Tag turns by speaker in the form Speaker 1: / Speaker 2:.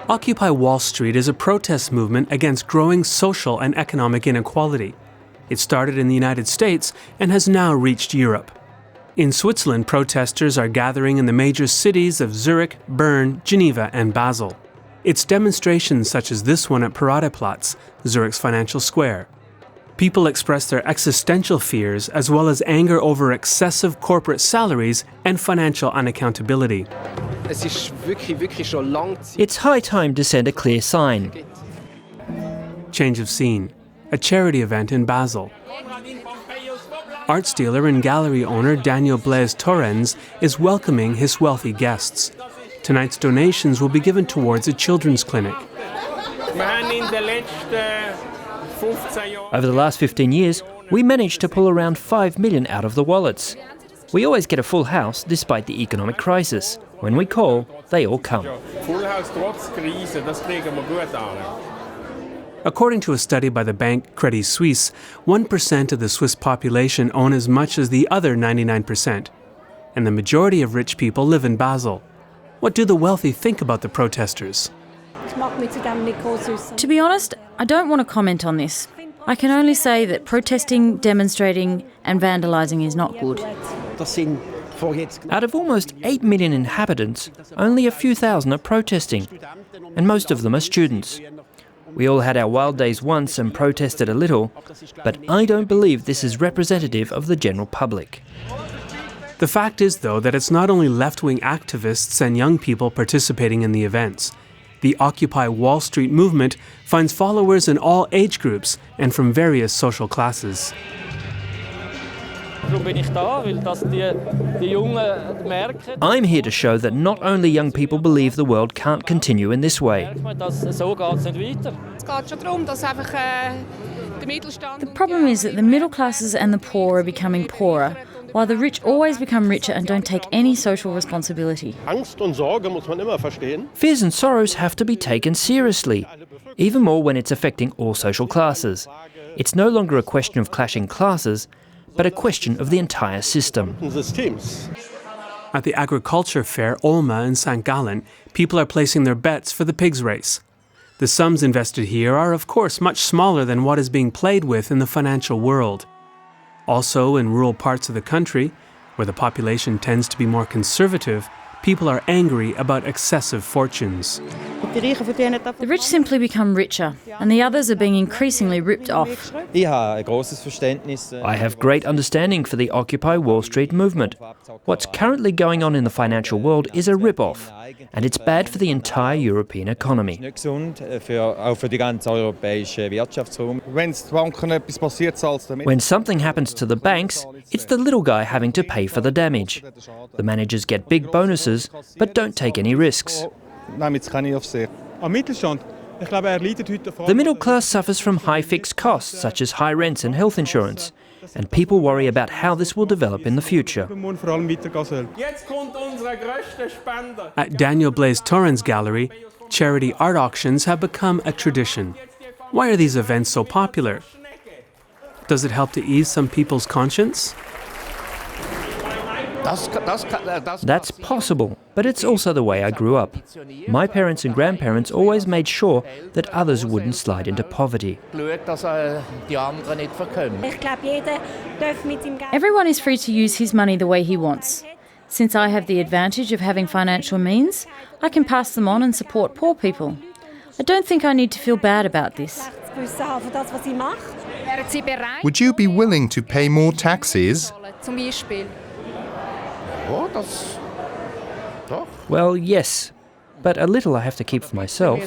Speaker 1: Occupy Wall Street is a protest movement against growing social and economic inequality. It started in the United States and has now reached Europe. In Switzerland, protesters are gathering in the major cities of Zurich, Bern, Geneva and Basel. It's demonstrations such as this one at Preoccupying, Zurich's financial square. People express their existential fears as well as anger over excessive corporate salaries and financial unaccountability.
Speaker 2: It's high time to send a clear sign.
Speaker 1: Change of scene. A charity event in Basel. Art dealer and gallery owner Daniel Blaise Torrens is welcoming his wealthy guests. Tonight's donations will be given towards a children's clinic.
Speaker 2: Over the last 15 years, we managed to pull around 5 million out of the wallets. We always get a full house despite the economic crisis. When we call, they all come.
Speaker 1: According to a study by the bank Credit Suisse, 1% of the Swiss population own as much as the other 99%. And the majority of rich people live in Basel. What do the wealthy think about the protesters?
Speaker 3: To be honest, I don't want to comment on this. I can only say that protesting, demonstrating and vandalising is not good.
Speaker 2: Out of almost 8 million inhabitants, only a few thousand are protesting, and most of them are students. We all had our wild days once and protested a little, but I don't believe this is representative of the general public.
Speaker 1: The fact is, though, that it's not only left-wing activists and young people participating in the events. The Occupy Wall Street movement finds followers in all age groups and from various social classes.
Speaker 2: I'm here to show that not only young people believe the world can't continue in this way.
Speaker 3: The problem is that the middle classes and the poor are becoming poorer, while the rich always become richer and don't take any social responsibility.
Speaker 2: Fears and sorrows have to be taken seriously, even more when it's affecting all social classes. It's no longer a question of clashing classes, but a question of the entire system.
Speaker 1: At the agriculture fair Olma in St. Gallen, people are placing their bets for the pigs race. The sums invested here are, of course, much smaller than what is being played with in the financial world. Also, in rural parts of the country, where the population tends to be more conservative, people are angry about excessive fortunes.
Speaker 3: The rich simply become richer, and the others are being increasingly ripped off.
Speaker 2: I have great understanding for the Occupy Wall Street movement. What's currently going on in the financial world is a rip-off, and it's bad for the entire European economy. When something happens to the banks, it's the little guy having to pay for the damage. The managers get big bonuses, but don't take any risks. The middle class suffers from high fixed costs, such as high rents and health insurance, and people worry about how this will develop in the future.
Speaker 1: At Daniel Blaise Torrens' gallery, charity art auctions have become a tradition. Why are these events so popular? Does it help to ease some people's conscience?
Speaker 2: That's possible, but it's also the way I grew up. My parents and grandparents always made sure that others wouldn't slide into poverty.
Speaker 3: Everyone is free to use his money the way he wants. Since I have the advantage of having financial means, I can pass them on and support poor people. I don't think I need to feel bad about this.
Speaker 4: Would you be willing to pay more taxes?
Speaker 2: Well, yes, but a little I have to keep for myself.